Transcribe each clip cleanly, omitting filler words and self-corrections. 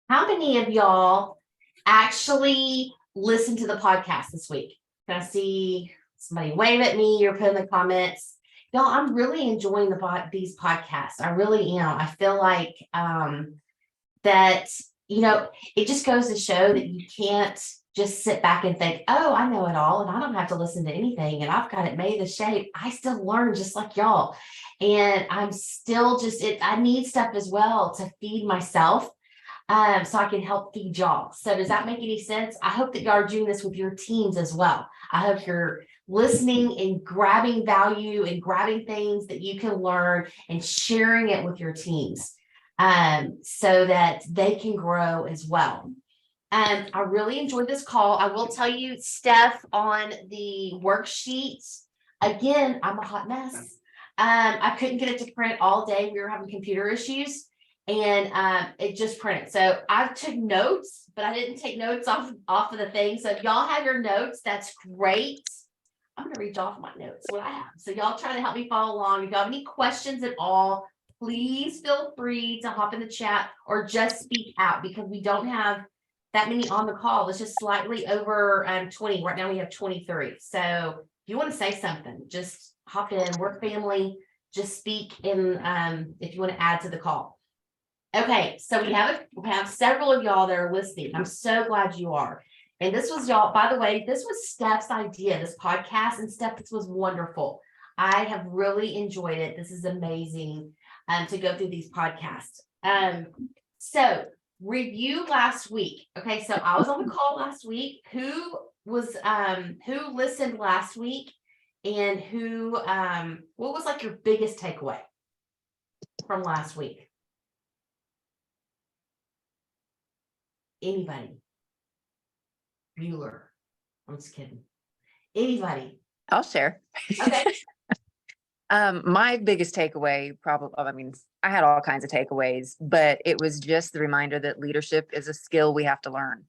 How many of y'all actually listened to the podcast this week? Can I see somebody wave at me or put in the comments? Y'all, I'm really enjoying these podcasts. I really am. I feel like that, it just goes to show that you can't just sit back and think, oh, I know it all and I don't have to listen to anything and I've got it made to shape. I still learn just like y'all. And I'm still I need stuff as well to feed myself. So I can help feed y'all. So does that make any sense? I hope that y'all are doing this with your teams as well. I hope you're listening and grabbing value and grabbing things that you can learn and sharing it with your teams, so that they can grow as well. I really enjoyed this call. I will tell you, Steph, on the worksheets, again, I'm a hot mess. I couldn't get it to print all day. We were having computer issues. And it just printed. So I took notes, but I didn't take notes off of the thing. So if y'all have your notes, that's great. I'm going to read off my notes, what I have. So y'all try to help me follow along. If y'all have any questions at all, please feel free to hop in the chat or just speak out, because we don't have that many on the call. It's just slightly over 20. Right now we have 23. So if you want to say something, just hop in. We're family. Just speak in if you want to add to the call. Okay, so we have several of y'all that are listening. I'm so glad you are. And this was y'all, by the way, this was Steph's idea, this podcast, and Steph, this was wonderful. I have really enjoyed it. This is amazing to go through these podcasts. So review last week. Okay, so I was on the call last week. Who listened last week, and what was like your biggest takeaway from last week? Anybody? Bueller. I'm just kidding. Anybody? I'll share. Okay. My biggest takeaway, I had all kinds of takeaways, but it was just the reminder that leadership is a skill we have to learn,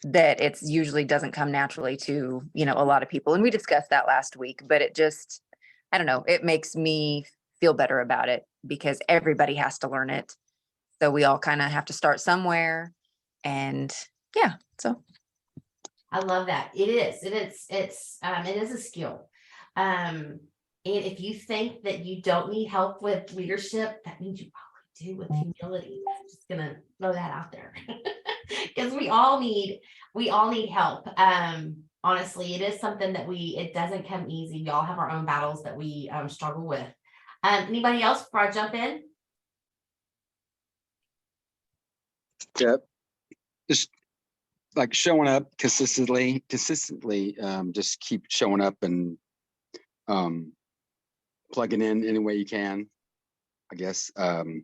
that it's usually doesn't come naturally to, a lot of people. And we discussed that last week, but it just, I don't know, it makes me feel better about it because everybody has to learn it. So we all kind of have to start somewhere. And yeah, so I love that. It is a skill. And if you think that you don't need help with leadership, that means you probably do with humility. I'm just gonna throw that out there. Because we all need help. Honestly, it is something that it doesn't come easy. We all have our own battles that we struggle with. Anybody else before I jump in? Yep. Just like showing up consistently, just keep showing up and plugging in any way you can. I guess you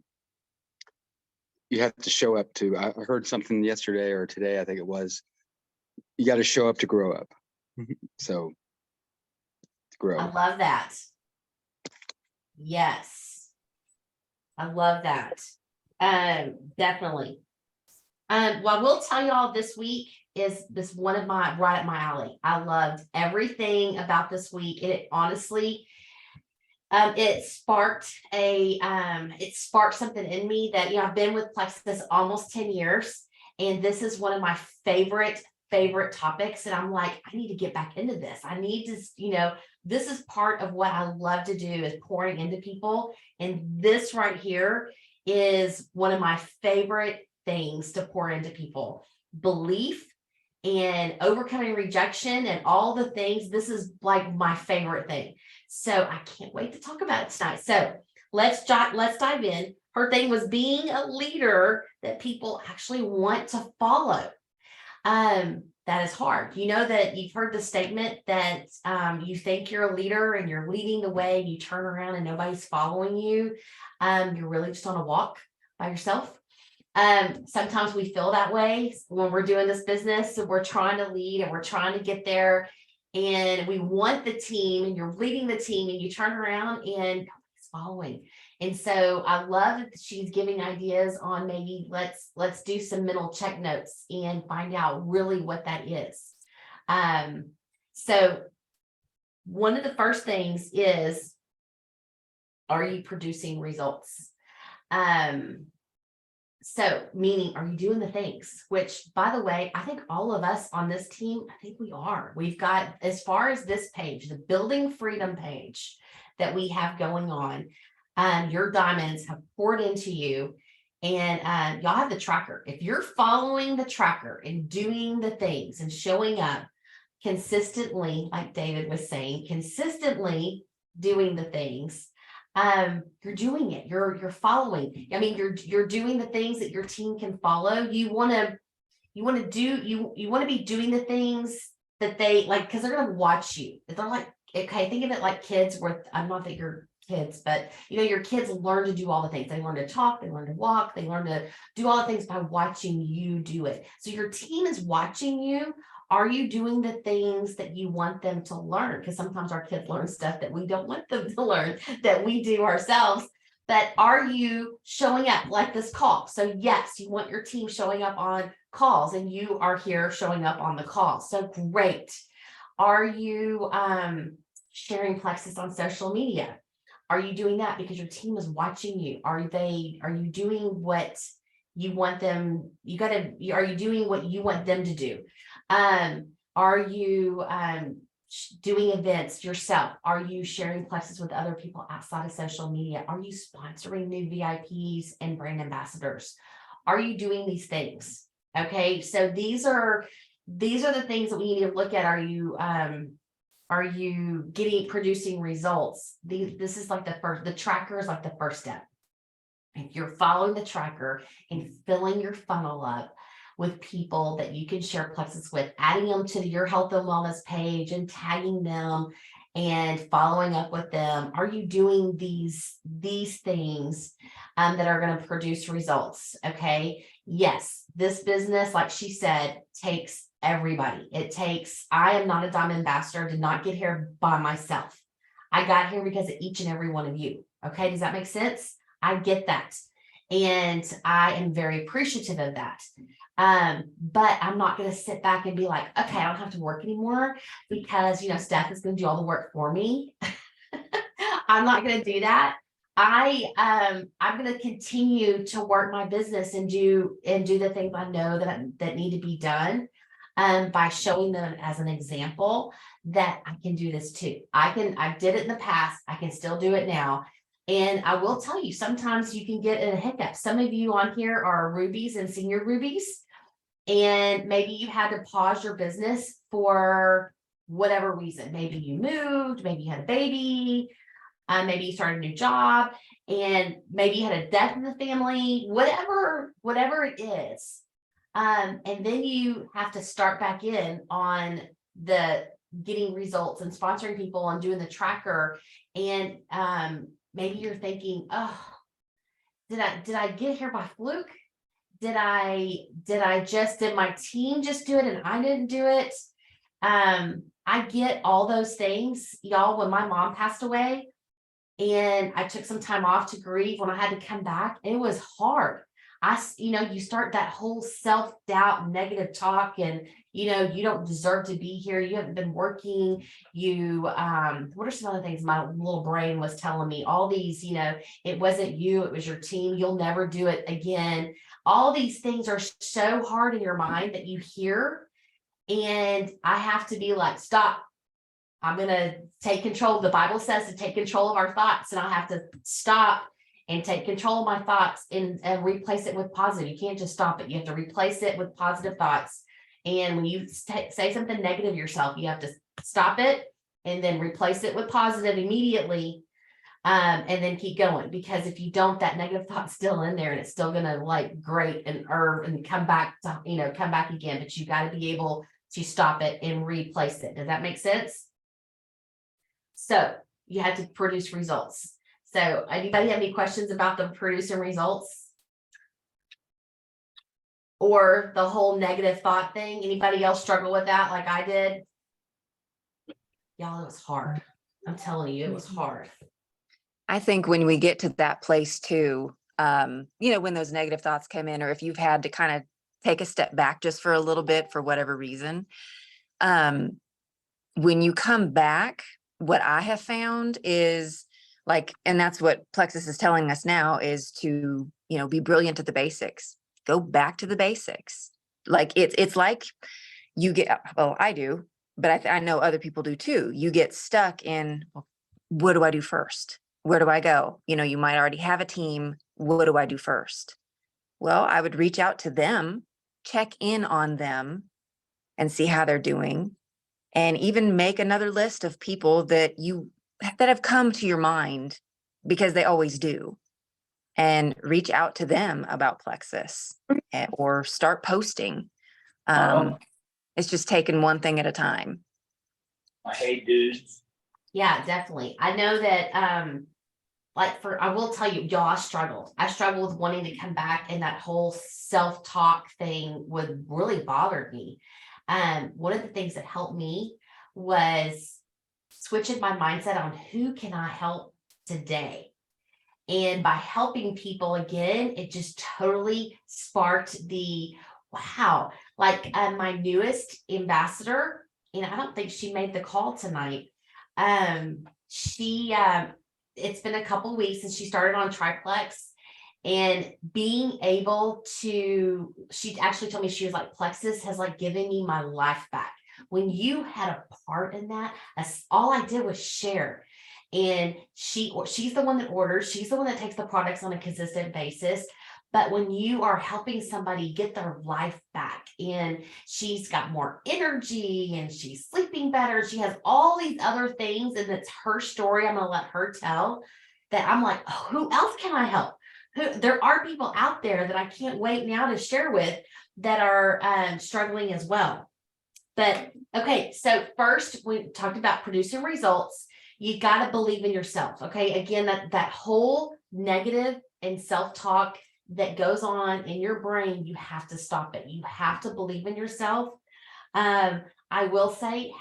have to show up to. I heard something yesterday or today, I think it was. You got to show up to grow up. So to grow. I love that. Yes, I love that. Definitely. Well, I will tell y'all this week is this one of my right up my alley. I loved everything about this week. It honestly, it sparked something in me that, I've been with Plexus almost 10 years, and this is one of my favorite topics. And I'm like, I need to get back into this. I need to, this is part of what I love to do, is pouring into people. And this right here is one of my favorite things to pour into people. Belief and overcoming rejection and all the things. This is like my favorite thing. So I can't wait to talk about it tonight. So let's dive in. Her thing was being a leader that people actually want to follow. That is hard. You know that you've heard the statement that you think you're a leader and you're leading the way, you turn around and nobody's following you. You're really just on a walk by yourself. Sometimes we feel that way when we're doing this business. So we're trying to lead and we're trying to get there, and we want the team, and you're leading the team, and you turn around and nobody's following. And so I love that she's giving ideas on maybe let's do some mental check notes and find out really what that is. So one of the first things is, are you producing results? So meaning, are you doing the things? Which, by the way, I think all of us on this team, I think we are. We've got, as far as this page, the Building Freedom page that we have going on, your diamonds have poured into you, and y'all have the tracker. If you're following the tracker and doing the things and showing up consistently, like David was saying, consistently doing the things, you're doing it, you're following. I mean, you're doing the things that your team can follow. You want to be doing the things that they like, because they're going to watch you. They're like, okay, think of it like kids where, I'm not that you're kids, but your kids learn to do all the things. They learn to talk, they learn to walk, they learn to do all the things by watching you do it. So your team is watching you. Are you doing the things that you want them to learn? Because sometimes our kids learn stuff that we don't want them to learn, that we do ourselves. But are you showing up like this call? So yes, you want your team showing up on calls, and you are here showing up on the call. So great. Are you sharing Plexus on social media? Are you doing that because your team is watching you? Are you doing what you want them? Are you doing what you want them to do? Are you doing events yourself? Are you sharing Plexus with other people outside of social media? Are you sponsoring new VIPs and brand ambassadors? Are you doing these things? Okay, so these are the things that we need to look at. Are you producing results? This is like the tracker is like the first step. If you're following the tracker and filling your funnel up with people that you can share Plexus with, adding them to your health and wellness page and tagging them and following up with them. Are you doing these things that are going to produce results? Okay. Yes, this business, like she said, takes everybody. I am not a diamond ambassador, did not get here by myself. I got here because of each and every one of you. Okay. Does that make sense? I get that. And I am very appreciative of that. But I'm not going to sit back and be like, okay, I don't have to work anymore because, Steph is going to do all the work for me. I'm not going to do that. I'm going to continue to work my business and do the things I know that need to be done. By showing them as an example that I can do this too. I did it in the past. I can still do it now. And I will tell you, sometimes you can get in a hiccup. Some of you on here are rubies and senior rubies, and maybe you had to pause your business for whatever reason. Maybe you moved, maybe you had a baby, maybe you started a new job, and maybe you had a death in the family, whatever it is. And then you have to start back in on the getting results and sponsoring people and doing the tracker. And maybe you're thinking, oh, did I get here by fluke? Did my team just do it and I didn't do it? I get all those things, y'all. When my mom passed away and I took some time off to grieve, when I had to come back, it was hard. You start that whole self-doubt, negative talk, and you don't deserve to be here. You haven't been working. What are some other things my little brain was telling me? All these, it wasn't you, it was your team. You'll never do it again. All these things are so hard in your mind that you hear. And I have to be like, stop. I'm going to take control. The Bible says to take control of our thoughts, and I have to stop and take control of my thoughts and replace it with positive. You can't just stop it. You have to replace it with positive thoughts. And when you say something negative to yourself, you have to stop it and then replace it with positive immediately. And then keep going, because if you don't, that negative thought's still in there and it's still going to grate and come back again. But you got to be able to stop it and replace it. Does that make sense? So you have to produce results. So anybody have any questions about the producing results? Or the whole negative thought thing? Anybody else struggle with that like I did? Y'all, it was hard. I'm telling you, it was hard. I think when we get to that place too, when those negative thoughts come in, or if you've had to kind of take a step back just for a little bit for whatever reason, when you come back, what I have found is Like, and that's what Plexus is telling us now is to, be brilliant at the basics. Go back to the basics. Like it's like you get, well, I do, but I know other people do too. You get stuck in, well, what do I do first? Where do I go? You might already have a team. What do I do first? Well, I would reach out to them, check in on them and see how they're doing. And even make another list of people that have come to your mind, because they always do, and reach out to them about Plexus or start posting. It's just taking one thing at a time. I hate dudes. Yeah, definitely. I know that, I will tell you, y'all, I struggled with wanting to come back, and that whole self-talk thing would really bother me. One of the things that helped me was switching my mindset on who can I help today. And by helping people again, it just totally sparked the wow. Like my newest ambassador, and I don't think she made the call tonight. It's been a couple of weeks since she started on Triplex, and being able to, she actually told me, she was like, Plexus has like given me my life back. When you had a part in that, all I did was share. And she's the one that orders, she's the one that takes the products on a consistent basis. But when you are helping somebody get their life back, and she's got more energy and she's sleeping better, she has all these other things, and it's her story, I'm gonna let her tell, that I'm like, oh, who else can I help? There are people out there that I can't wait now to share with that are struggling as well. But okay, so first we talked about producing results. You got to believe in yourself. Okay, again, that whole negative and self-talk that goes on in your brain, you have to stop it. You have to believe in yourself. I will say,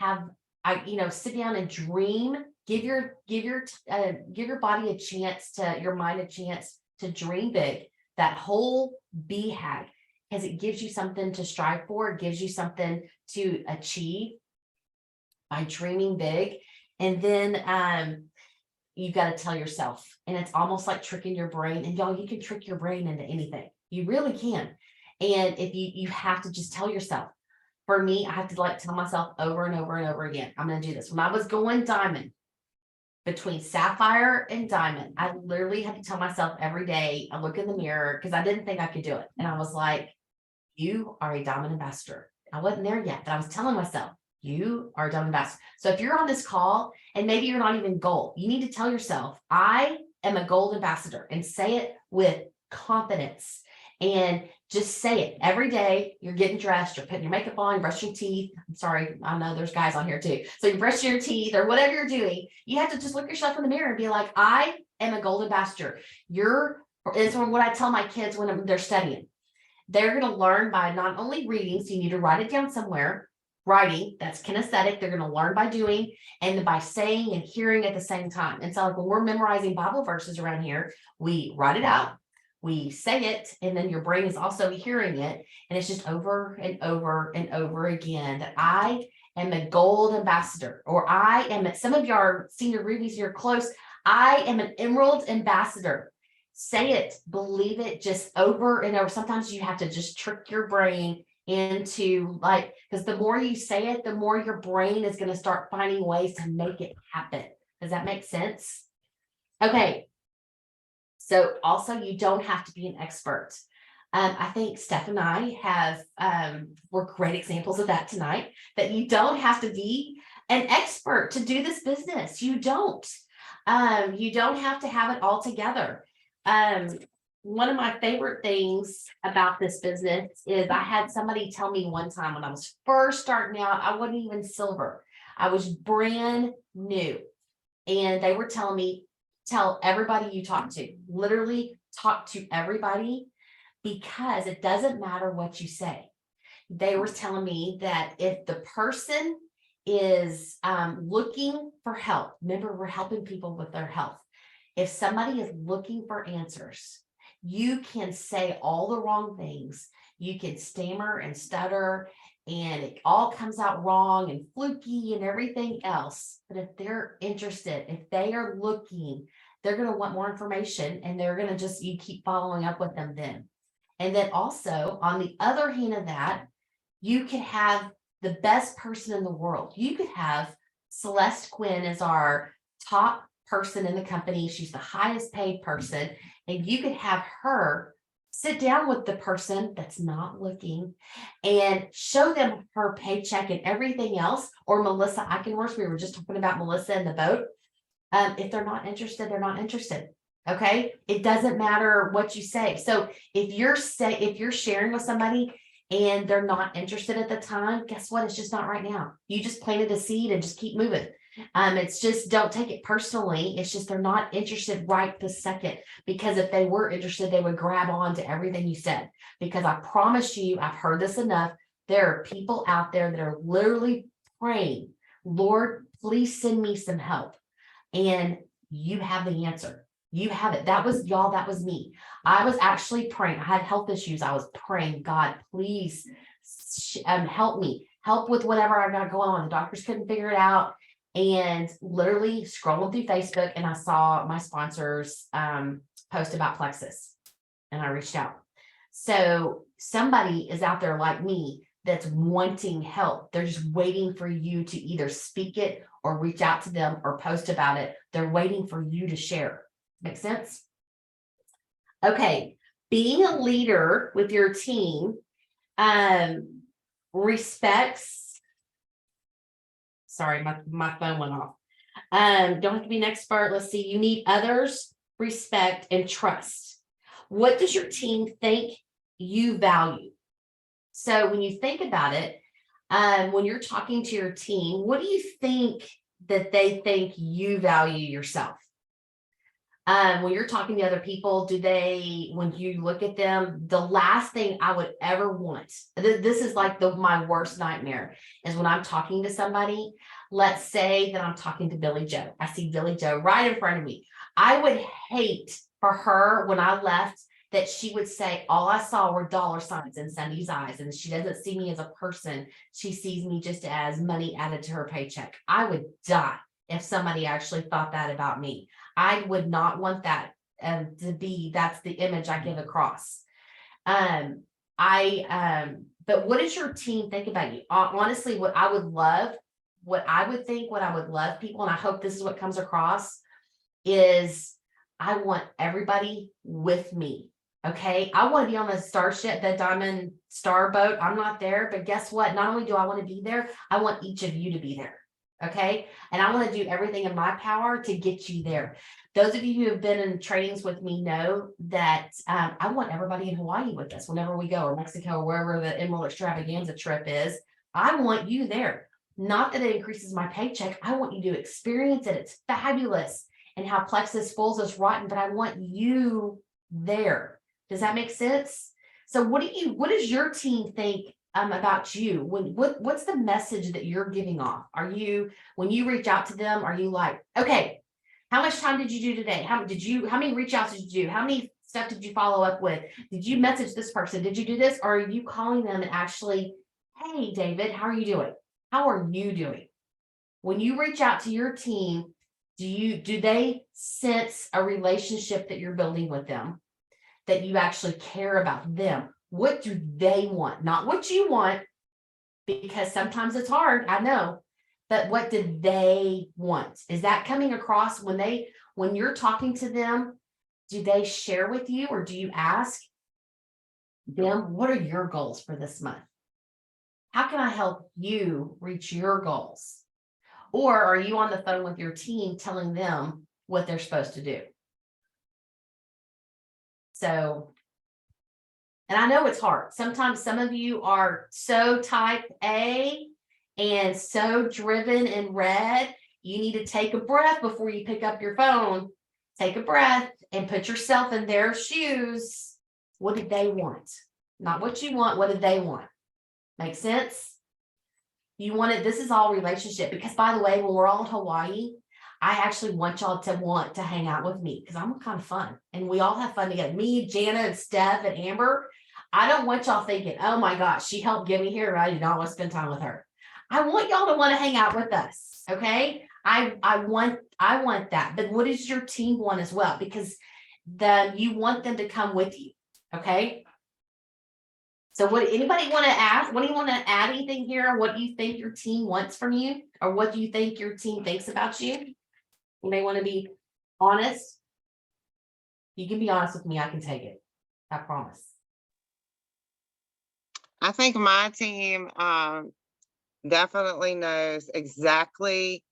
sit down and dream. Give your body a chance your mind a chance to dream big. That whole BHAG, because it gives you something to strive for. It gives you something to achieve by dreaming big. And then you got to tell yourself, and it's almost like tricking your brain. And y'all, you can trick your brain into anything. You really can. And if you have to just tell yourself. For me, I have to tell myself over and over and over again, I'm going to do this. When I was going diamond, between sapphire and diamond, I literally had to tell myself every day, I look in the mirror, because I didn't think I could do it. And I was like, you are a diamond ambassador. I wasn't there yet, but I was telling myself, you are a diamond ambassador. So if you're on this call and maybe you're not even gold, you need to tell yourself, I am a gold ambassador, and say it with confidence. And just say it every day. You're getting dressed, you're putting your makeup on, you're brushing your teeth. I'm sorry, I know there's guys on here too. So you're brushing your teeth or whatever you're doing. You have to just look yourself in the mirror and be like, I am a gold ambassador. Is what I tell my kids when they're studying. They're going to learn by not only reading, so you need to write it down somewhere. Writing, that's kinesthetic. They're going to learn by doing and by saying and hearing at the same time. And so like when we're memorizing Bible verses around here, we write it out, we say it, and then your brain is also hearing it. And it's just over and over and over again that I am a gold ambassador, or I am some of your senior rubies, you're close. I am an emerald ambassador. Say it, believe it, just over and over. Sometimes you have to just trick your brain into because the more you say it, the more your brain is going to start finding ways to make it happen. Does that make sense? Okay. So also, you don't have to be an expert. I think Steph and I were great examples of that tonight, that you don't have to be an expert to do this business. You don't have to have it all together. One of my favorite things about this business is I had somebody tell me one time when I was first starting out, I wasn't even silver. I was brand new. And they were telling me, tell everybody you talk to, literally talk to everybody, because it doesn't matter what you say. They were telling me that if the person is looking for help, remember, we're helping people with their health. If somebody is looking for answers, you can say all the wrong things. You can stammer and stutter, and it all comes out wrong and fluky and everything else. But if they're interested, if they are looking, they're going to want more information, and they're going to just, you keep following up with them then. And then also on the other hand of that, you could have the best person in the world. You could have Celeste Quinn as our top person in the company. She's the highest paid person. And you could have her sit down with the person that's not looking and show them her paycheck and everything else. Or Melissa Eichenhorst, we were just talking about Melissa in the boat. If they're not interested, they're not interested. Okay. It doesn't matter what you say. So if you're sharing with somebody and they're not interested at the time, guess what? It's just not right now. You just planted a seed and just keep moving. It's just, don't take it personally. It's just, they're not interested right this second, because if they were interested, they would grab on to everything you said, because I promise you, I've heard this enough. There are people out there that are literally praying, Lord, please send me some help. And you have the answer. You have it. That was y'all. That was me. I was actually praying. I had health issues. I was praying, God, please help me. Help with whatever I've got going on. The doctors couldn't figure it out. And literally scrolling through Facebook, and I saw my sponsors post about Plexus, and I reached out. So somebody is out there like me that's wanting help. They're just waiting for you to either speak it or reach out to them or post about it. They're waiting for you to share. Make sense? Okay. Being a leader with your team respects. Sorry, my phone went off. Don't have to be an expert. Let's see. You need others, respect, and trust. What does your team think you value? So when you think about it, when you're talking to your team, what do you think that they think you value yourself? When you're talking to other people, when you look at them, the last thing I would ever want, this is like my worst nightmare, is when I'm talking to somebody, let's say that I'm talking to Billy Joe. I see Billy Joe right in front of me. I would hate for her, when I left, that she would say, all I saw were dollar signs in Sundee's eyes, and she doesn't see me as a person. She sees me just as money added to her paycheck. I would die if somebody actually thought that about me. I would not want that to be, that's the image I give across. But what does your team think about you? Honestly, what I would love people, and I hope this is what comes across, is I want everybody with me. Okay. I want to be on the starship, the Diamond Star boat. I'm not there, but guess what? Not only do I want to be there, I want each of you to be there. Okay. And I want to do everything in my power to get you there. Those of you who have been in trainings with me know that I want everybody in Hawaii with us whenever we go, or Mexico, or wherever the Emerald Extravaganza trip is. I want you there. Not that it increases my paycheck. I want you to experience it. It's fabulous. And how Plexus spoils us rotten, but I want you there. Does that make sense? So what does your team think about you? What's the message that you're giving off? When you reach out to them, are you like, okay, how much time did you do today? How many reach outs did you do? How many stuff did you follow up with? Did you message this person? Did you do this? Or are you calling them and actually, hey, David, how are you doing? How are you doing? When you reach out to your team, do they sense a relationship that you're building with them, that you actually care about them? What do they want? Not what you want, because sometimes it's hard, I know, but what do they want? Is that coming across when you're talking to them? Do they share with you, or do you ask them, what are your goals for this month? How can I help you reach your goals? Or are you on the phone with your team telling them what they're supposed to do? So, and I know it's hard. Sometimes some of you are so type A and so driven in red, you need to take a breath before you pick up your phone. Take a breath and put yourself in their shoes. What did they want? Not what you want. What did they want? Make sense? This is all relationship, because by the way, when we're all in Hawaii, I actually want y'all to want to hang out with me, because I'm kind of fun and we all have fun together. Me, Jana, and Steph, and Amber. I don't want y'all thinking, oh my gosh, she helped get me here, but I do not want to spend time with her. I want y'all to want to hang out with us. Okay. I want that, but what does your team want as well? Because you want them to come with you, okay? So what, anybody want to ask, what do you want to add anything here? What do you think your team wants from you? Or what do you think your team thinks about you? You may want to be honest. You can be honest with me, I can take it. I promise. I think my team definitely knows exactly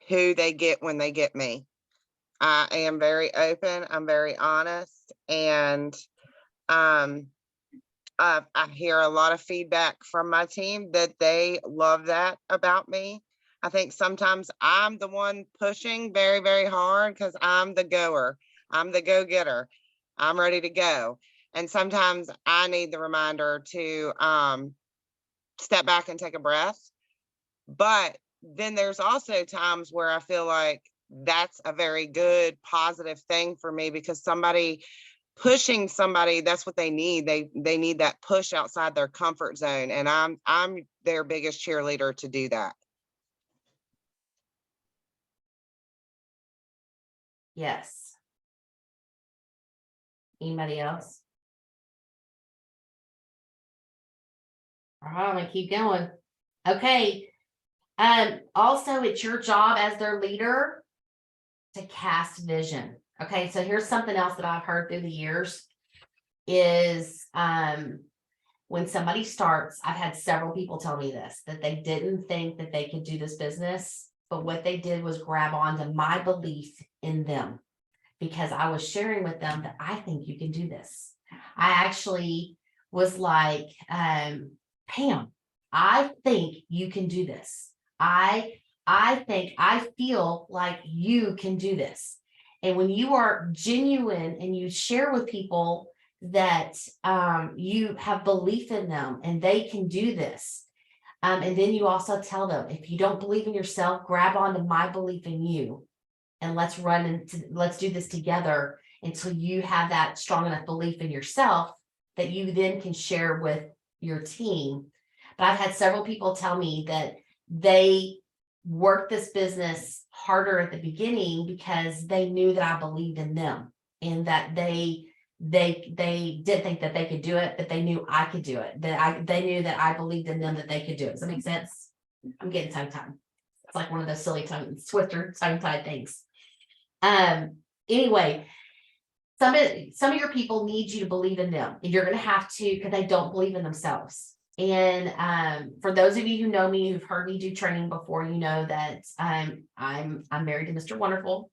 who they get when they get me. I am very open, I'm very honest, and I hear a lot of feedback from my team that they love that about me. I think sometimes I'm the one pushing very, very hard because I'm the goer. I'm the go-getter. I'm ready to go. And sometimes I need the reminder to step back and take a breath. But then there's also times where I feel like that's a very good, positive thing for me, because somebody pushing somebody, that's what they need. They need that push outside their comfort zone. And I'm their biggest cheerleader to do that. Yes. Anybody else? All right, I'm gonna keep going. Okay. Also, it's your job as their leader to cast vision. Okay, so here's something else that I've heard through the years is when somebody starts, I've had several people tell me this, that they didn't think that they could do this business, but what they did was grab onto my belief in them, because I was sharing with them that I think you can do this. I actually was like, Pam, I think you can do this. I feel like you can do this. And when you are genuine and you share with people that you have belief in them and they can do this, and then you also tell them, if you don't believe in yourself, grab onto my belief in you, and let's let's do this together until you have that strong enough belief in yourself that you then can share with your team. But I've had several people tell me that they worked this business harder at the beginning because they knew that I believed in them, and that they did think that they could do it, but they knew I could do it. They knew that I believed in them, that they could do it. Does that make sense? I'm getting tongue-tied. It's like one of those silly Twister tongue-tied things. Anyway, some of your people need you to believe in them, and you're going to have to, because they don't believe in themselves. And for those of you who know me, who've heard me do training before, you know that I'm married to Mr. Wonderful,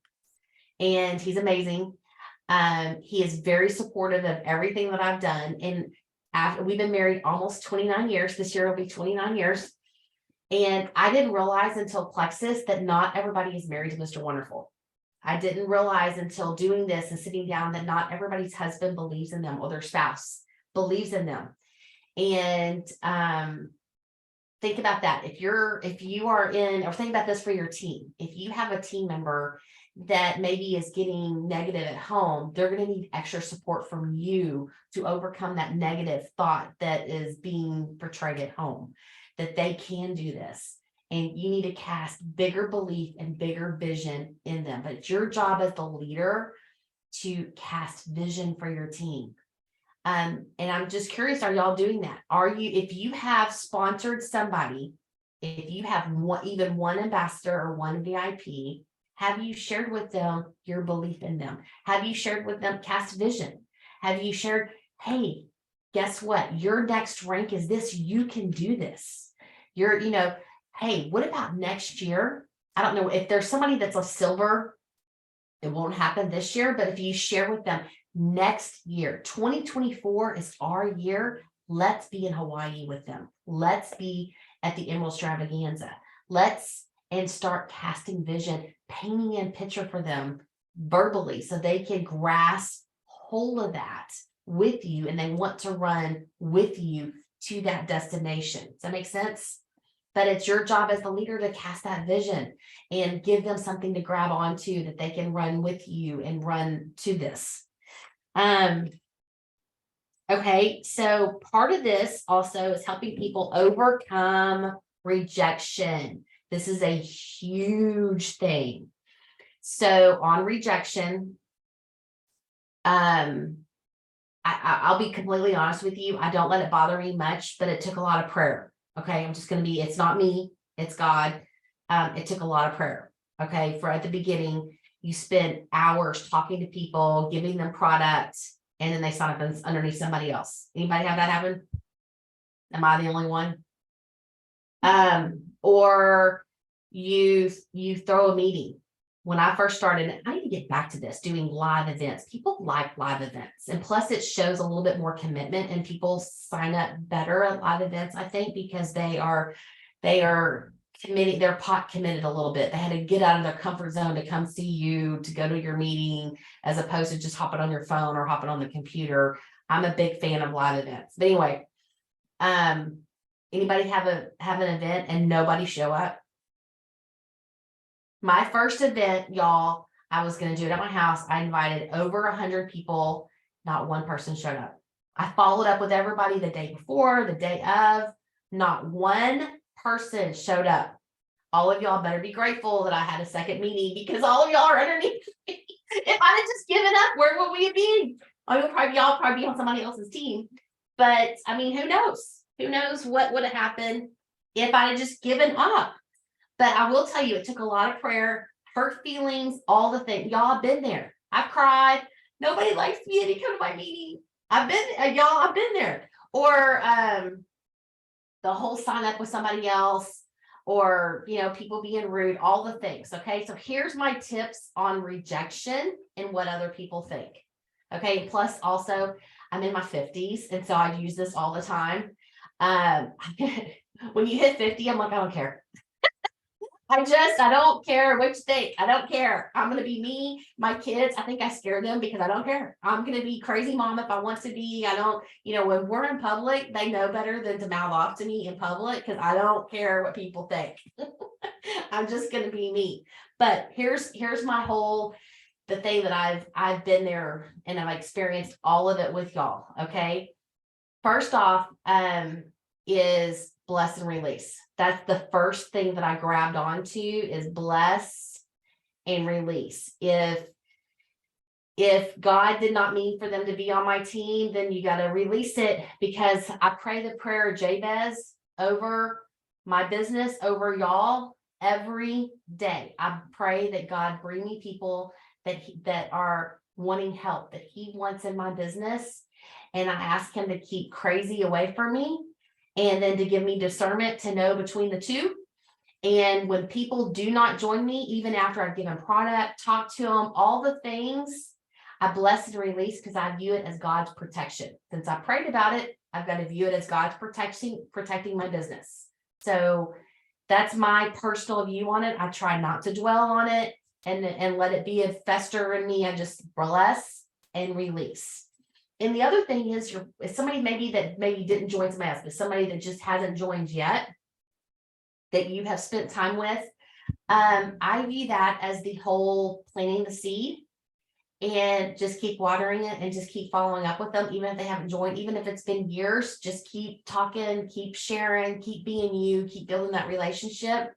and he's amazing. He is very supportive of everything that I've done, and we've been married almost 29 years. This year will be 29 years. And I didn't realize until Plexus that not everybody is married to Mr. Wonderful. I didn't realize until doing this and sitting down that not everybody's husband believes in them, or their spouse believes in them. And think about that. If you are in, or think about this for your team. If you have a team member that maybe is getting negative at home, they're going to need extra support from you to overcome that negative thought that is being portrayed at home, that they can do this. And you need to cast bigger belief and bigger vision in them. But it's your job as the leader to cast vision for your team. And I'm just curious, are y'all doing that? If you have sponsored somebody, if you have even one ambassador or one VIP, have you shared with them your belief in them? Have you shared with them cast vision? Have you shared, hey, guess what? Your next rank is this. You can do this. Hey, what about next year? I don't know if there's somebody that's a silver, it won't happen this year, but if you share with them next year, 2024 is our year. Let's be in Hawaii with them. Let's be at the Emerald Extravaganza. And start casting vision, painting in picture for them verbally so they can grasp hold of that with you, and they want to run with you to that destination. Does that make sense? But it's your job as the leader to cast that vision and give them something to grab onto that they can run with you and run to this. Okay, so part of this also is helping people overcome rejection. This is a huge thing. So on rejection, I'll be completely honest with you. I don't let it bother me much, but it took a lot of prayer. Okay. I'm just going to be, it's not me, it's God. It took a lot of prayer. Okay. For at the beginning, you spend hours talking to people, giving them products, and then they sign up underneath somebody else. Anybody have that happen? Am I the only one? Or you throw a meeting. When I first started, I need to get back to this, doing live events. People like live events. And plus it shows a little bit more commitment, and people sign up better at live events, I think, because they are committing, they're pot committed a little bit. They had to get out of their comfort zone to come see you, to go to your meeting, as opposed to just hopping on your phone or hopping on the computer. I'm a big fan of live events. But anyway, anybody have an event and nobody show up? My first event, y'all, I was going to do it at my house. I invited over 100 people. Not one person showed up. I followed up with everybody the day before, the day of. Not one person showed up. All of y'all better be grateful that I had a second meeting, because all of y'all are underneath me. If I had just given up, where would we be? I would probably be on somebody else's team. But I mean, who knows? Who knows what would have happened if I had just given up? But I will tell you, it took a lot of prayer, hurt feelings, all the things. Y'all have been there. I've cried. Nobody likes me, and come to my meeting. I've been there. Or the whole sign up with somebody else, or people being rude, all the things. Okay, so here's my tips on rejection and what other people think. Okay, plus also I'm in my 50s, and so I use this all the time. When you hit 50, I'm like, I don't care. I don't care what you think. I don't care. I'm going to be me. My kids, I think I scare them because I don't care. I'm going to be crazy mom if I want to be. I don't, when we're in public, they know better than to mouth off to me in public, because I don't care what people think. I'm just going to be me. But here's my the thing that I've been there, and I've experienced all of it with y'all. Okay. First off, is bless and release. That's the first thing that I grabbed onto, is bless and release. If God did not mean for them to be on my team, then you got to release it, because I pray the prayer of Jabez over my business, over y'all every day. I pray that God bring me people that are wanting help, that he wants in my business. And I ask him to keep crazy away from me, and then to give me discernment to know between the two. And when people do not join me, even after I've given product, talk to them, all the things, I bless and release, because I view it as God's protection. Since I prayed about it, I've got to view it as God's protecting my business. So that's my personal view on it. I try not to dwell on it and let it be a fester in me. I just bless and release. And the other thing is, somebody maybe didn't join somebody else, but somebody that just hasn't joined yet, that you have spent time with. I view that as the whole planting the seed, and just keep watering it and just keep following up with them, even if they haven't joined, even if it's been years. Just keep talking, keep sharing, keep being you, keep building that relationship.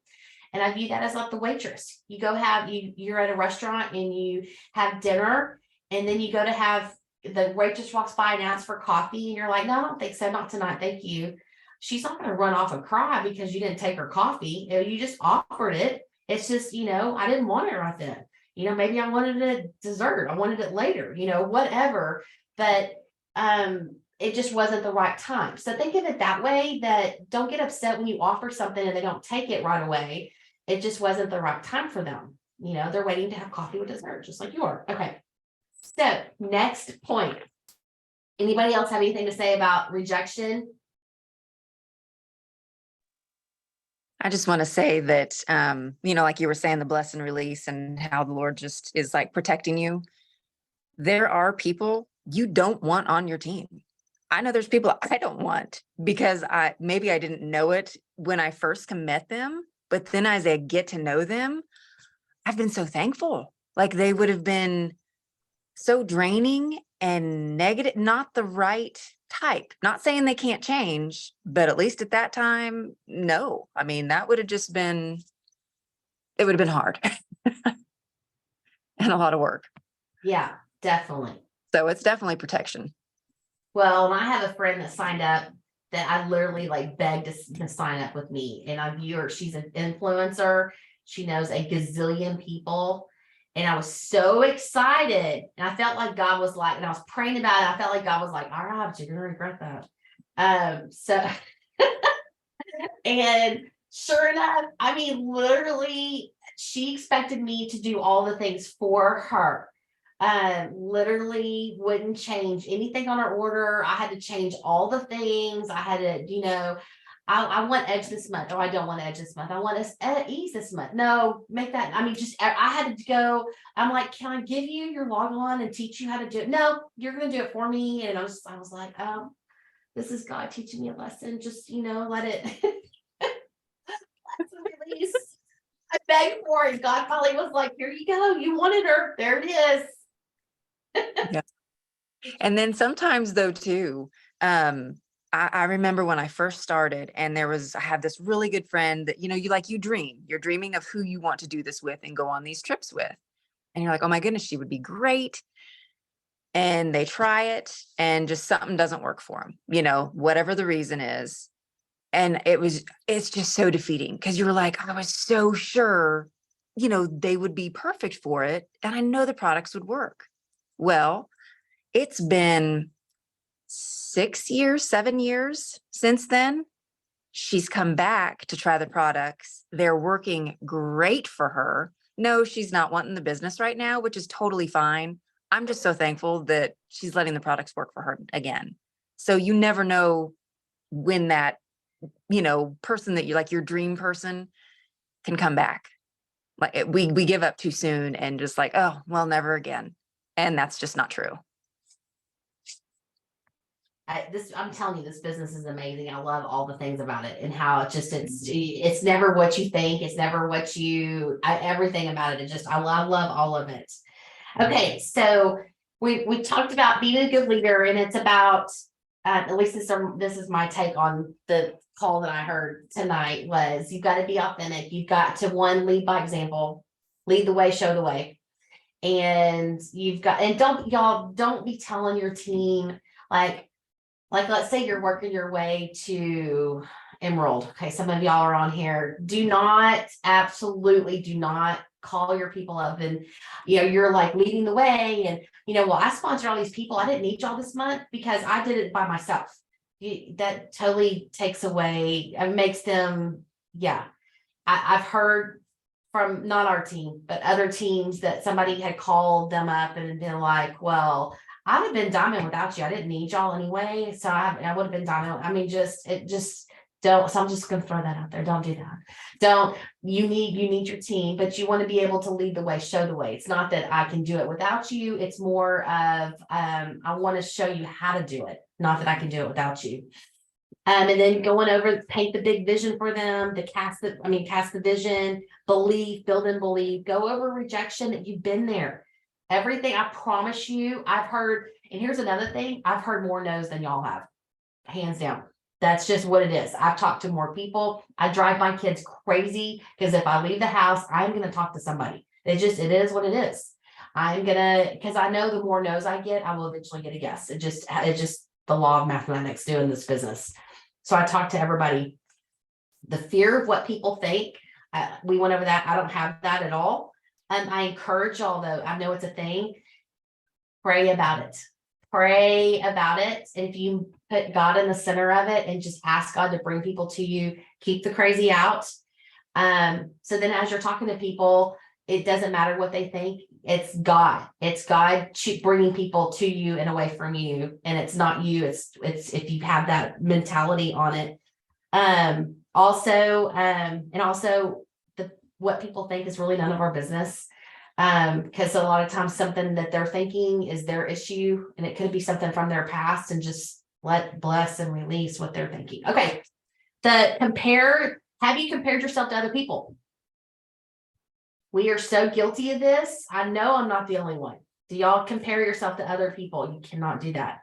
And I view that as like the waitress. You go you're at a restaurant and you have dinner, and then you go to have, the waitress walks by and asks for coffee, and you're like, no, I don't think so, not tonight, thank you. She's not going to run off and cry because you didn't take her coffee. You just offered it. It's just, I didn't want it right then. Maybe I wanted a dessert. I wanted it later, whatever. But it just wasn't the right time. So think of it that way, that don't get upset when you offer something and they don't take it right away. It just wasn't the right time for them. They're waiting to have coffee with dessert, just like you are. Okay. So next point. Anybody else have anything to say about rejection? I just want to say that, like you were saying, the bless and release, and how the Lord just is like protecting you. There are people you don't want on your team. I know there's people I don't want, because maybe I didn't know it when I first met them, but then as I get to know them, I've been so thankful. Like, they would have been so draining and negative, not the right type. Not saying they can't change, but at least at that time, no. I mean, that would have just been it would have been hard and a lot of work. Yeah, definitely. So it's definitely protection. Well, and I have a friend that signed up that I literally like begged to sign up with me. And I view her, she's an influencer. She knows a gazillion people. And I was so excited. And I felt like God was like, and I was praying about it. I felt like God was like, all right, but you're gonna regret that. So and sure enough, I mean, literally, she expected me to do all the things for her. Literally wouldn't change anything on her order. I had to change all the things. I had to, I want edge this month. Oh, I don't want edge this month. I want ease this month. No, make that. I mean, I had to go. I'm like, can I give you your log on and teach you how to do it? No, you're going to do it for me. And I was like, oh, this is God teaching me a lesson. Just, let it. Release. I begged for it. God probably was like, here you go. You wanted her. There it is. Yeah. And then sometimes though, too, I remember when I first started and I have this really good friend that, you're dreaming of who you want to do this with and go on these trips with. And you're like, oh my goodness, she would be great. And they try it and just something doesn't work for them, whatever the reason is. And it's just so defeating because you're like, I was so sure, they would be perfect for it. And I know the products would work. Well, it's been 7 years since then. She's come back to try the products. They're working great for her. No, she's not wanting the business right now, which is totally fine. I'm just so thankful that she's letting the products work for her again. So you never know when that, person that you like, your dream person, can come back. Like we give up too soon and just like, oh, well, never again. And that's just not true. I'm telling you, this business is amazing. I love all the things about it and how it's never what you think. It's never what everything about it. I love all of it. Okay. So we talked about being a good leader, and it's about, at least this is my take on the call that I heard tonight, was you've got to be authentic. You've got to lead by example, lead the way, show the way. And don't be telling your team, like, let's say you're working your way to Emerald. Okay, some of y'all are on here. Absolutely do not call your people up and, you're like leading the way. And, well, I sponsored all these people. I didn't need y'all this month because I did it by myself. That totally takes away and makes them, I've heard from not our team, but other teams that somebody had called them up and been like, well, I'd have been diamond without you. I didn't need y'all anyway. So I would have been diamond. I mean, don't. So I'm just going to throw that out there. Don't do that. You need your team, but you want to be able to lead the way, show the way. It's not that I can do it without you. It's more of, I want to show you how to do it. Not that I can do it without you. And then going over, paint the big vision for them, to cast the vision, build in belief, go over rejection that you've been there. Everything, I promise you, I've heard, and here's another thing, I've heard more no's than y'all have, hands down. That's just what it is. I've talked to more people. I drive my kids crazy because if I leave the house, I'm going to talk to somebody. It is what it is. Because I know the more no's I get, I will eventually get a yes. It's just the law of mathematics doing this business. So I talk to everybody. The fear of what people think, we went over that. I don't have that at all. I encourage y'all, though, I know it's a thing, pray about it. And if you put God in the center of it and just ask God to bring people to you, keep the crazy out. So then as you're talking to people, it doesn't matter what they think. It's God bringing people to you and away from you. And it's not you. It's if you have that mentality on it. Also, what people think is really none of our business. Because a lot of times something that they're thinking is their issue, and it could be something from their past, and just bless and release what they're thinking. Okay. Have you compared yourself to other people? We are so guilty of this. I know I'm not the only one. Do y'all compare yourself to other people? You cannot do that.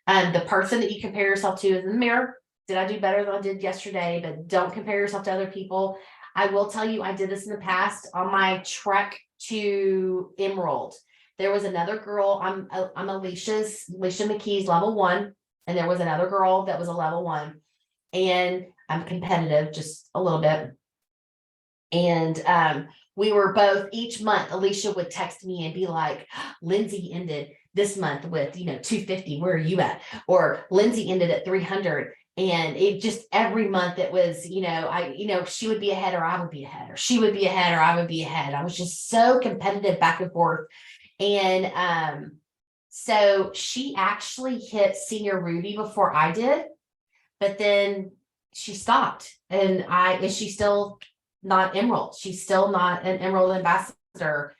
The person that you compare yourself to is in the mirror. Did I do better than I did yesterday? But don't compare yourself to other people. I will tell you, I did this in the past on my trek to Emerald. There was another girl, I'm Alicia McKee's level 1, and there was another girl that was a level 1. And I'm competitive just a little bit. And we were both, each month, Alicia would text me and be like, Lindsay ended this month with, 250, where are you at? Or Lindsay ended at 300. And it just every month it was, she would be ahead or I would be ahead, or she would be ahead or I would be ahead. I was just so competitive back and forth. And so she actually hit senior Ruby before I did, but then she stopped, and she's still not Emerald. She's still not an Emerald ambassador.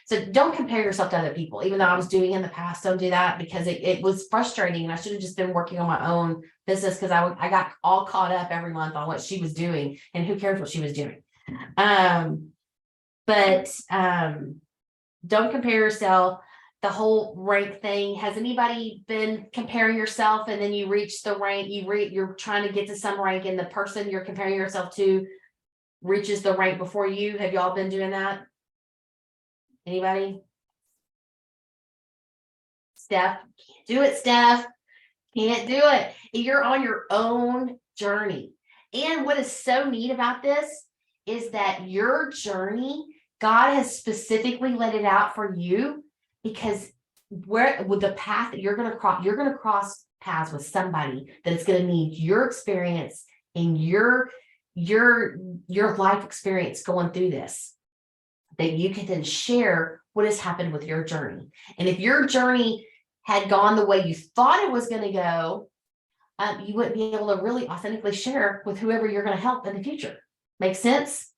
So don't compare yourself to other people, even though I was doing in the past. Don't do that, because it was frustrating, and I should have just been working on my own business, because I got all caught up every month on what she was doing, and who cares what she was doing. But don't compare yourself. The whole rank thing. Has anybody been comparing yourself, and then you reach the rank, you're trying to get to some rank, and the person you're comparing yourself to reaches the rank before you? Have y'all been doing that? Anybody? Steph, can't do it, Steph. Can't do it. You're on your own journey. And what is so neat about this is that your journey, God has specifically laid it out for you, because with the path that you're going to cross paths with somebody that is going to need your experience and your life experience going through this, that you can then share what has happened with your journey. And if your journey had gone the way you thought it was going to go, you wouldn't be able to really authentically share with whoever you're going to help in the future. Make sense?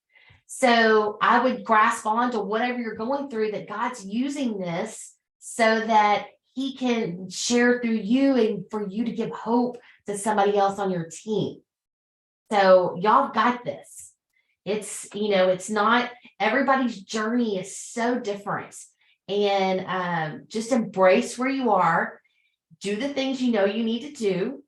So I would grasp on to whatever you're going through, that God's using this so that he can share through you, and for you to give hope to somebody else on your team. So y'all got this. It's not, everybody's journey is so different, and just embrace where you are, do the things you need to do,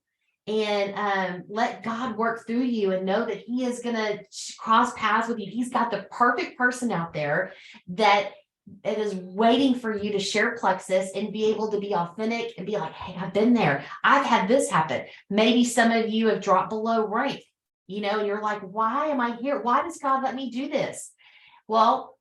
and let God work through you, and know that he is going to cross paths with you. He's got the perfect person out there that it is waiting for you to share plexus and be able to be authentic and be like, hey, I've been there. I've had this happen. Maybe some of you have dropped below rank, and you're like, why am I here? Why does God let me do this? Well,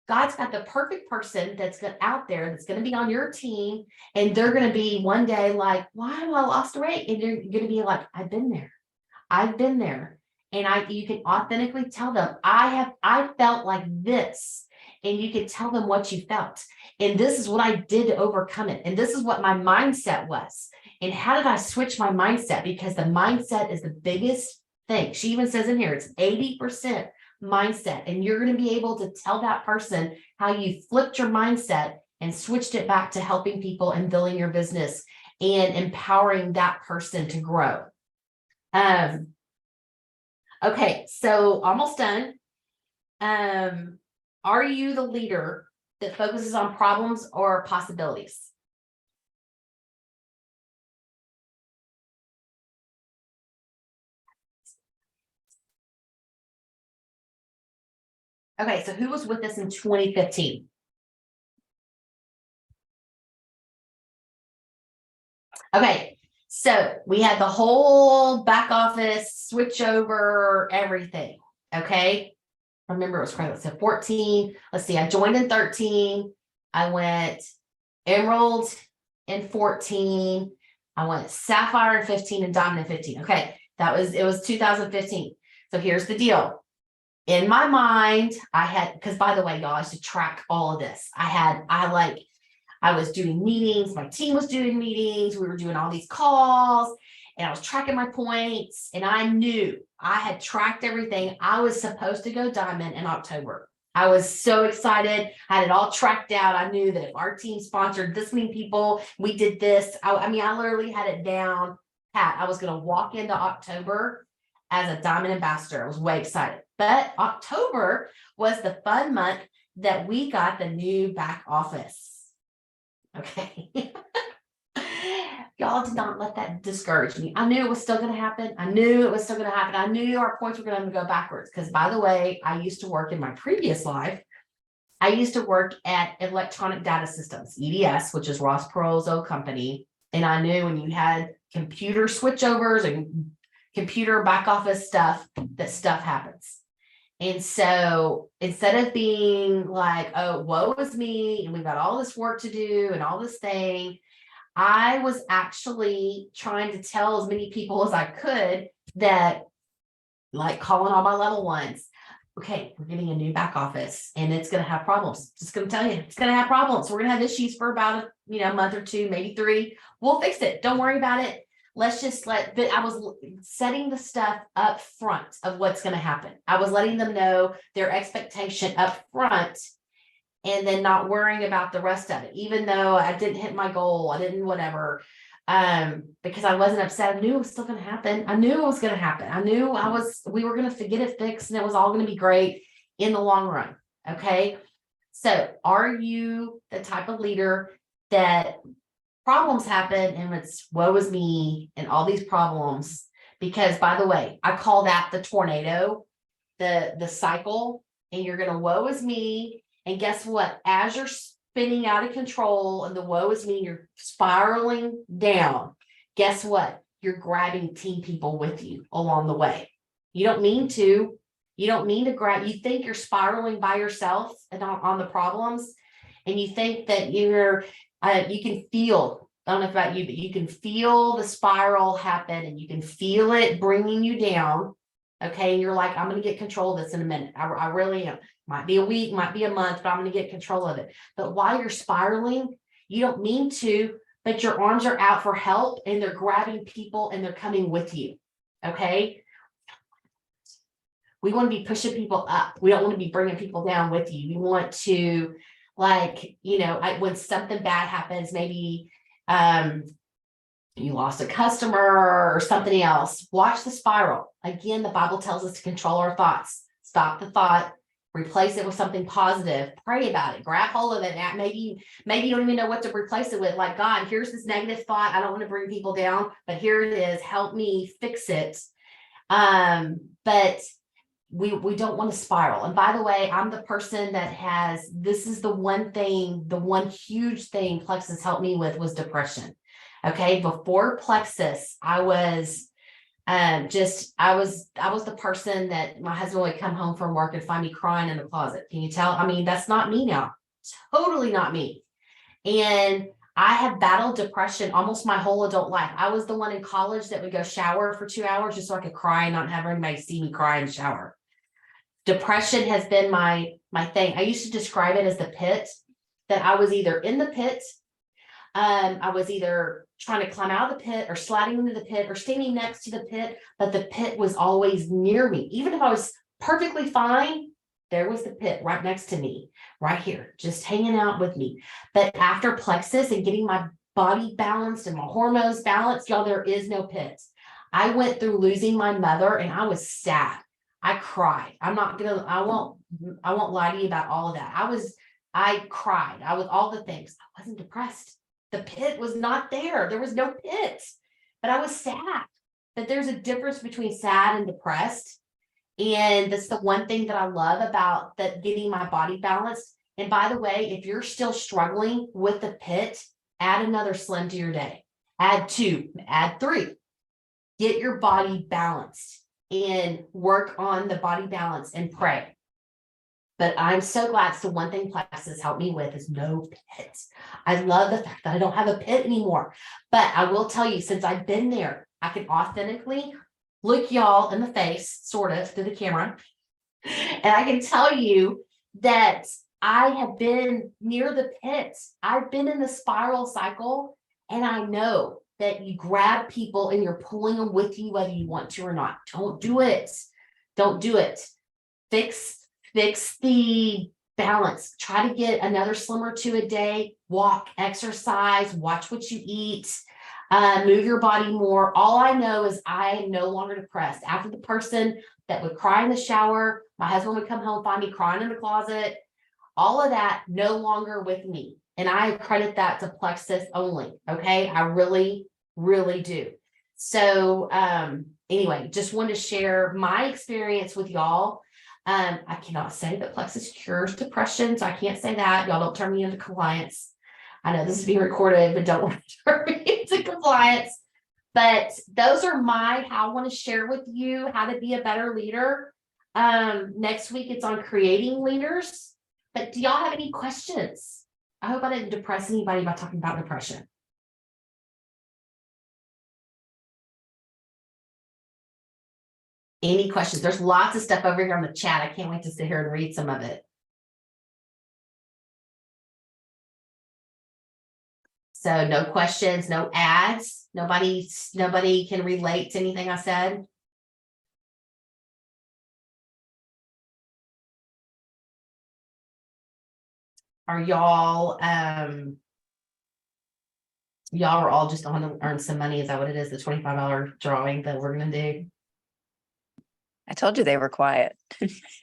God's got the perfect person out there that's going to be on your team, and they're going to be one day like, why have I lost weight? And you're going to be like, I've been there. And you can authentically tell them, I felt like this, and you can tell them what you felt. And this is what I did to overcome it. And this is what my mindset was. And how did I switch my mindset? Because the mindset is the biggest thing. She even says in here, it's 80% mindset, and you're going to be able to tell that person how you flipped your mindset and switched it back to helping people and building your business and empowering that person to grow. Okay, so almost done. Are you the leader that focuses on problems or possibilities? Okay, so who was with us in 2015? Okay, so we had the whole back office switch over, everything. Okay, remember it was credit. So 14. Let's see, I joined in 13. I went Emerald in 14. I went Sapphire in 15 and Diamond in 15. Okay, it was 2015. So here's the deal. In my mind, because by the way, y'all, I used to track all of this. I was doing meetings, my team was doing meetings, we were doing all these calls, and I was tracking my points, and I knew I had tracked everything. I was supposed to go Diamond in October. I was so excited. I had it all tracked out. I knew that if our team sponsored this many people, we did this. I literally had it down pat. I was going to walk into October as a Diamond ambassador. I was way excited. But October was the fun month that we got the new back office. Okay. Y'all did not let that discourage me. I knew it was still gonna happen. I knew it was still gonna happen. I knew our points were gonna go backwards. Because by the way, I used to work in my previous life. I used to work at Electronic Data Systems, EDS, which is Ross Perot's old company. And I knew when you had computer switchovers and computer back office stuff, that stuff happens. And so instead of being like, oh, woe is me, and we've got all this work to do and all this thing, I was actually trying to tell as many people as I could that, like, calling all my level ones, okay, we're getting a new back office and it's going to have problems. Just going to tell you, it's going to have problems. We're going to have issues for about a month or two, maybe 3. We'll fix it. Don't worry about it. Let's just but I was setting the stuff up front of what's going to happen. I was letting them know their expectation up front, and then not worrying about the rest of it, even though I didn't hit my goal, I didn't whatever, because I wasn't upset. I knew it was still going to happen. I knew it was going to happen. I knew we were going to get it fixed, and it was all going to be great in the long run. Okay. So are you the type of leader that problems happen and it's woe is me and all these problems? Because by the way, I call that the tornado, the cycle, and you're going to woe is me. And guess what? As you're spinning out of control and the woe is me, you're spiraling down. Guess what? You're grabbing team people with you along the way. You don't mean to grab, you think you're spiraling by yourself and on the problems. And you think that you can feel, I don't know about you, but you can feel the spiral happen and you can feel it bringing you down. Okay. And you're like, I'm going to get control of this in a minute. I really am. Might be a week, might be a month, but I'm going to get control of it. But while you're spiraling, you don't mean to, but your arms are out for help and they're grabbing people and they're coming with you. Okay. We want to be pushing people up. We don't want to be bringing people down with you. We want to, like, when something bad happens, maybe you lost a customer or something else, watch the spiral. Again, the Bible tells us to control our thoughts. Stop the thought, replace it with something positive, pray about it, grab hold of it. Maybe you don't even know what to replace it with. Like, God, here's this negative thought. I don't want to bring people down, but here it is. Help me fix it. But we don't want to spiral. And by the way, I'm the person that this is the one huge thing Plexus helped me with was depression. Okay. Before Plexus, I was the person that my husband would come home from work and find me crying in the closet. Can you tell? I mean, that's not me now. Totally not me. And I have battled depression almost my whole adult life. I was the one in college that would go shower for 2 hours just so I could cry and not have anybody see me cry in the shower. Depression has been my thing. I used to describe it as the pit, that I was either in the pit, I was either trying to climb out of the pit or sliding into the pit or standing next to the pit, but the pit was always near me. Even if I was perfectly fine, there was the pit right next to me, right here, just hanging out with me. But after Plexus and getting my body balanced and my hormones balanced, y'all, there is no pit. I went through losing my mother and I was sad. I cried. I won't lie to you about all of that. I cried. I was all the things. I wasn't depressed. The pit was not there. There was no pit, but I was sad. But there's a difference between sad and depressed. And that's the one thing that I love about that, getting my body balanced. And by the way, if you're still struggling with the pit, add another slim to your day. Add 2, add 3. Get your body balanced and work on the body balance and pray. But I'm so glad. So one thing Plexus helped me with is no pit. I love the fact that I don't have a pit anymore. But I will tell you, since I've been there, I can authentically look y'all in the face, sort of, through the camera. And I can tell you that I have been near the pit. I've been in the spiral cycle, and I know that you grab people and you're pulling them with you, whether you want to or not. Don't do it. Don't do it. Fix the balance. Try to get another slim or 2 a day. Walk, exercise, watch what you eat, move your body more. All I know is I am no longer depressed. After the person that would cry in the shower, my husband would come home, find me crying in the closet, all of that no longer with me. And I credit that to Plexus only. Okay. I really really do. So anyway, just wanted to share my experience with y'all. I cannot say that Plexus cures depression, so I can't say that. Y'all don't turn me into compliance. I know this is being recorded, but don't turn me into compliance. But those are how I want to share with you how to be a better leader. Next week it's on creating leaders. But do y'all have any questions? I hope I didn't depress anybody by talking about depression. Any questions? There's lots of stuff over here on the chat. I can't wait to sit here and read some of it. So no questions, no ads. Nobody can relate to anything I said. Are y'all are all just on to earn some money? Is that what it is? The $25 drawing that we're gonna do? I told you they were quiet.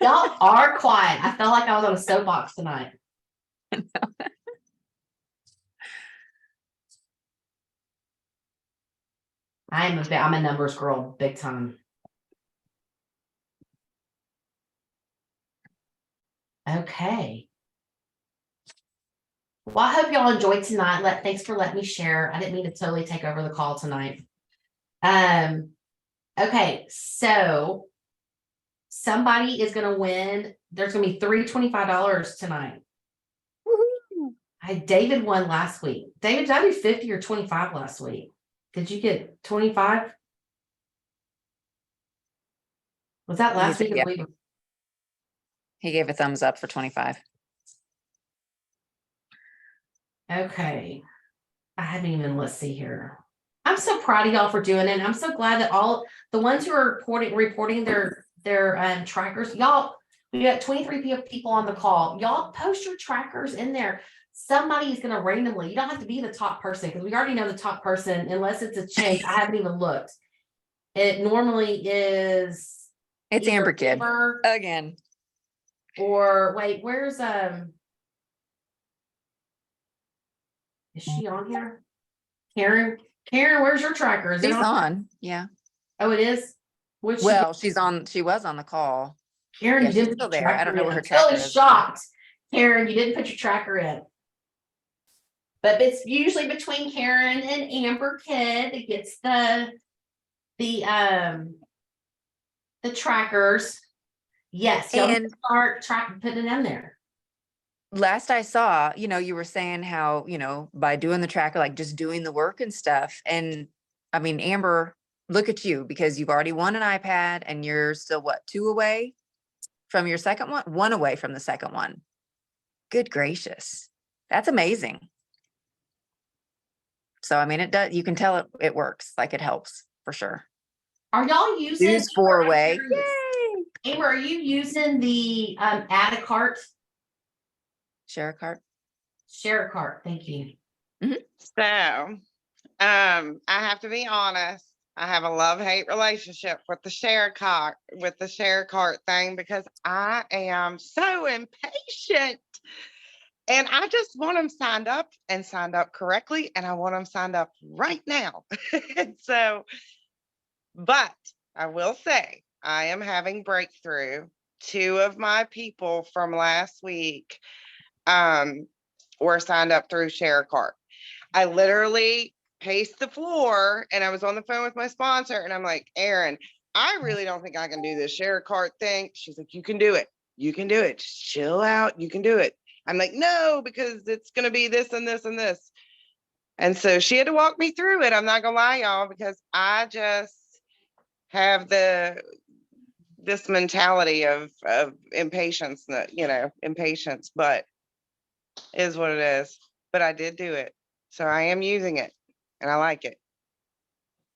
Y'all are quiet. I felt like I was on a soapbox tonight. I'm a numbers girl, big time. Okay. Well, I hope y'all enjoyed tonight. Thanks for letting me share. I didn't mean to totally take over the call tonight. Okay, so somebody is gonna win. There's gonna be three $25 tonight. David won last week. David, did I do 50 or 25 last week? Did you get 25? Was that last week or the week? He gave a thumbs up for 25. Okay. I haven't even, let's see here. I'm so proud of y'all for doing it. I'm so glad that all the ones who are reporting their trackers, y'all, we got 23 people on the call. Y'all post your trackers in there. Somebody is going to randomly, you don't have to be the top person because we already know the top person unless it's a change. I haven't even looked. It normally is. It's Amber Kid again. Or wait, where's is she on here? Karen, where's your tracker? Is She's it on? Yeah. Oh, it is. Well, she was on the call. Karen, Yeah, you she's didn't still put your there. I tracker don't know where in. her I'm tracker really is. shocked. Karen, you didn't put your tracker in. But it's usually between Karen and Amber Kid that gets the trackers. Yes, y'all And start putting it in there. last I saw, you were saying how, by doing the tracker, like just doing the work and stuff. And I mean, Amber, look at you, because you've already won an iPad and you're still what, 2 away from your second one, 1 away from the second one. Good gracious. That's amazing. So, I mean, it does, you can tell it works, like it helps for sure. Are y'all using Dude's 4 away? Yay! Amber, are you using the add a cart? Share a cart. Share a cart, thank you. So, I have to be honest. I have a love-hate relationship with the share cart thing because I am so impatient. And I just want them signed up correctly. And I want them signed up right now. So, but I will say I am having breakthrough. 2 of my people from last week were signed up through ShareCart. I literally paced the floor and I was on the phone with my sponsor and I'm like, Erin, I really don't think I can do this ShareCart thing. She's like, you can do it. You can do it. Just chill out. You can do it. I'm like, no, because it's going to be this and this and this. And so she had to walk me through it. I'm not going to lie, y'all, because I just have this mentality of impatience, impatience, but is what it is. But I did do it. So I am using it and I like it.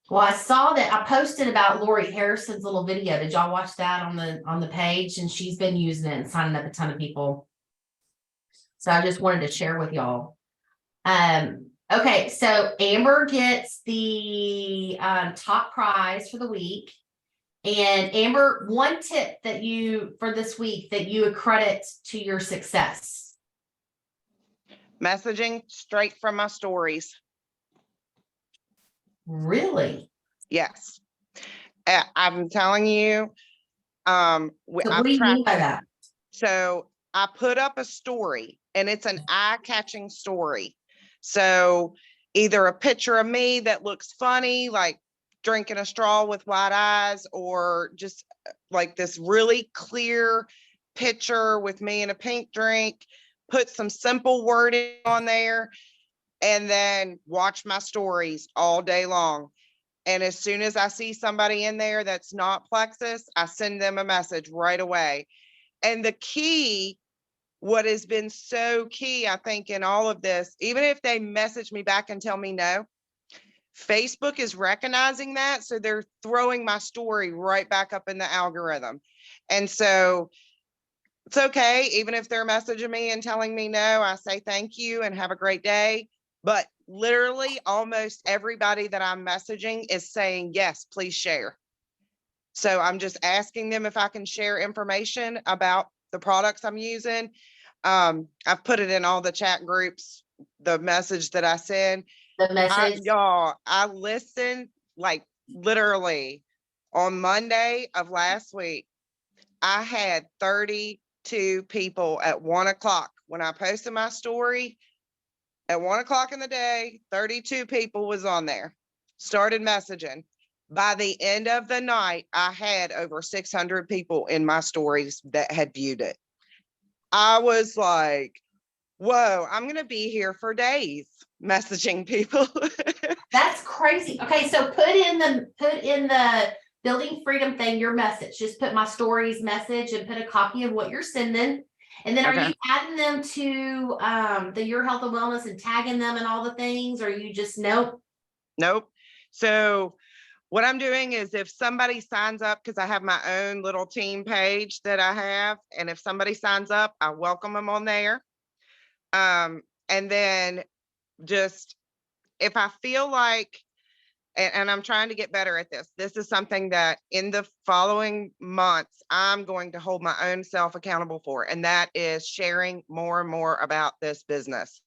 Well, I saw that I posted about Lori Harrison's little video. Did y'all watch that on the page? And she's been using it and signing up a ton of people. So I just wanted to share with y'all. Okay, so Amber gets the top prize for the week. And Amber, one tip that for this week that you accredit to your success. Messaging straight from my stories. Really? Yes. I'm telling you, So what I've do you tracked mean by it. that? So I put up a story and it's an eye-catching story. So either a picture of me that looks funny, like drinking a straw with white eyes, or just like this really clear picture with me in a pink drink, put some simple wording on there, and then watch my stories all day long. And as soon as I see somebody in there that's not Plexus, I send them a message right away. And the key, what has been so key, I think, in all of this, even if they message me back and tell me no, Facebook is recognizing that. So they're throwing my story right back up in the algorithm. And so it's okay, even if they're messaging me and telling me no, I say thank you and have a great day. But literally almost everybody that I'm messaging is saying, yes, please share. So I'm just asking them if I can share information about the products I'm using. I've put it in all the chat groups, the message that I send. The message? Y'all, I listened like literally on Monday of last week. I had 32 people at 1 o'clock when I posted my story. At 1 o'clock in the day, 32 people was on there, started messaging. By the end of the night, I had over 600 people in my stories that had viewed it. I was like, whoa, I'm going to be here for days messaging people. That's crazy. Okay, so put in the Building Freedom thing, your message. Just put my stories message and put a copy of what you're sending. And then are Okay. you adding them to the Your Health and Wellness and tagging them and all the things, or you just nope? Nope. So what I'm doing is if somebody signs up, because I have my own little team page that I have, and if somebody signs up, I welcome them on there. And then just if I feel like, and I'm trying to get better at this, this is something that in the following months, I'm going to hold my own self accountable for, and that is sharing more and more about this business.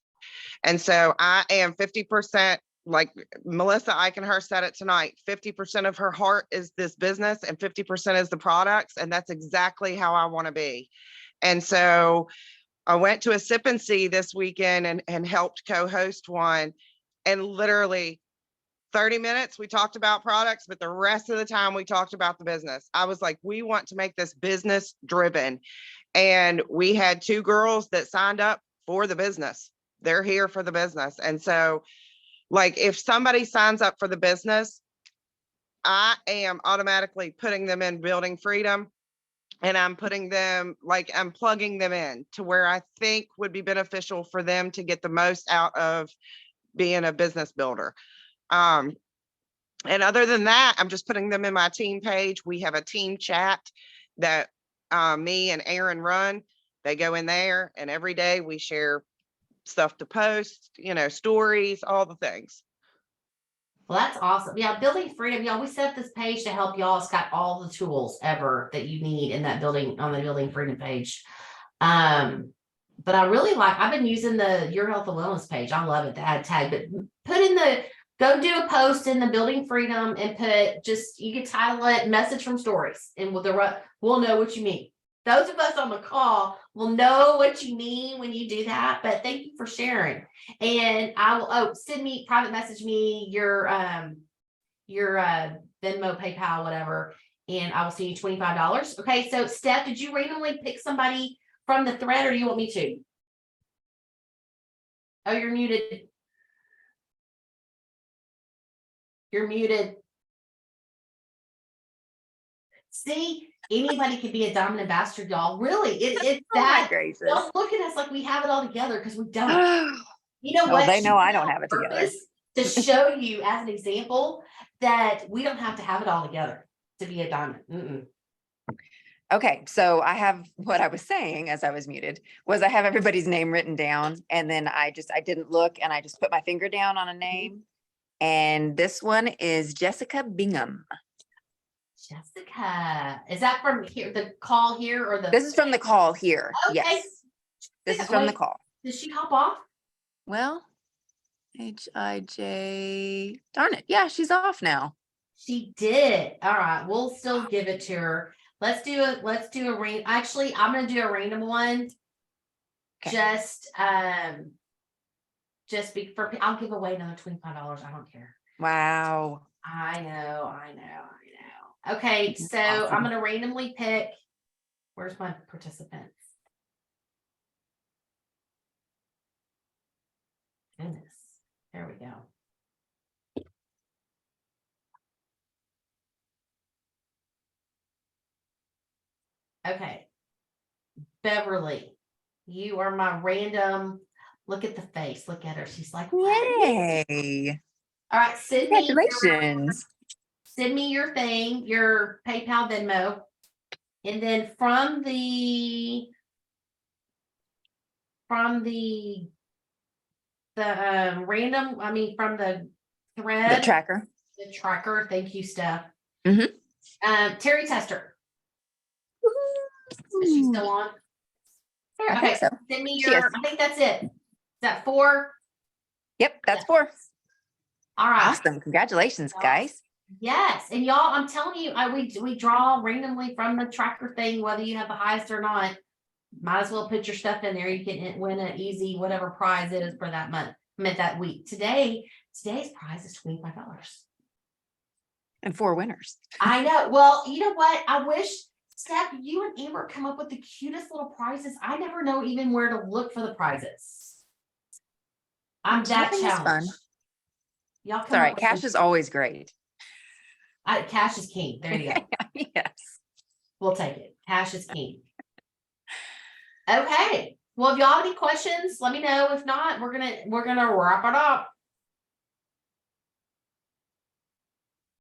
And so I am 50%, like Melissa Eichenhurst said it tonight, 50% of her heart is this business and 50% is the products. And that's exactly how I want to be. And so I went to a sip and see this weekend and helped co-host one. And literally 30 minutes, we talked about products, but the rest of the time we talked about the business. I was like, we want to make this business driven. And we had 2 girls that signed up for the business. They're here for the business. And so like if somebody signs up for the business, I am automatically putting them in Building Freedom, and I'm putting them, like I'm plugging them in to where I think would be beneficial for them to get the most out of being a business builder. And other than that, I'm just putting them in my team page. We have a team chat that me and Aaron run. They go in there and every day we share stuff to post, you know, stories, all the things. Well, that's awesome. Yeah, Building Freedom, y'all, we set up this page to help y'all. It's got all the tools ever that you need in that building on the Building Freedom page. But I really I've been using the Your Health and Wellness page. I love it, the ad tag, but put in go do a post in the Building Freedom and put you can title it Message from Stories, and we'll know what you mean. Those of us on the call will know what you mean when you do that, but thank you for sharing. And I will, private message me your Venmo, PayPal, whatever, and I will send you $25. Okay, so Steph, did you randomly pick somebody from the thread, or do you want me to? Oh, you're muted. You're muted. See, anybody could be a diamond ambassador, y'all. Really, it's Oh my that. gracious. Don't look at us like we have it all together, because we don't. You know Oh, what? they know I She's don't on have it together. purpose to show you as an example that we don't have to have it all together to be a diamond. Okay, so I have what I was saying as I was muted was I have everybody's name written down, and then I didn't look, and I just put my finger down on a name. And this one is Jessica Bingham. Jessica, is that from here? The call here, or the? This is from the call here. Okay. Yes, this is from the call. Did she hop off? Well, Hij. Darn it. Yeah, she's off now. She did. All right, we'll still give it to her. Let's do a random. Actually, I'm gonna do a random one. Okay. Just I'll give away another $25. I don't care. Wow. I know. Okay, so I'm Awesome. gonna randomly pick. Where's my participants? Goodness. There we go. Okay. Beverly, you are my random. Look at the face. Look at her. She's like, what? Yay. All right, Congratulations. send me your thing, your PayPal, Venmo. And then from the random, from the The thread, tracker. the tracker. Thank you, Steph. Mhm. Terry Tester. Is she still on? I think so. Send me She your, is. I think that's it. Is that 4? Yep, that's 4. All right. Awesome. Congratulations, guys. Yes. And y'all, I'm telling you, we draw randomly from the tracker thing, whether you have the highest or not. Might as well put your stuff in there. You can win an easy whatever prize it is for that month. That week. Today's prize is $25. And 4 winners. I know. Well, you know what? I wish, Steph, you and Amber come up with the cutest little prizes. I never know even where to look for the prizes. I'm that Shopping is fun. challenged. Y'all It's come all up right. with Cash some- is always great. Cash is king. There you go. Yes. We'll take it. Cash is king. Okay. Well, if y'all have any questions, let me know. If not, we're gonna wrap it up.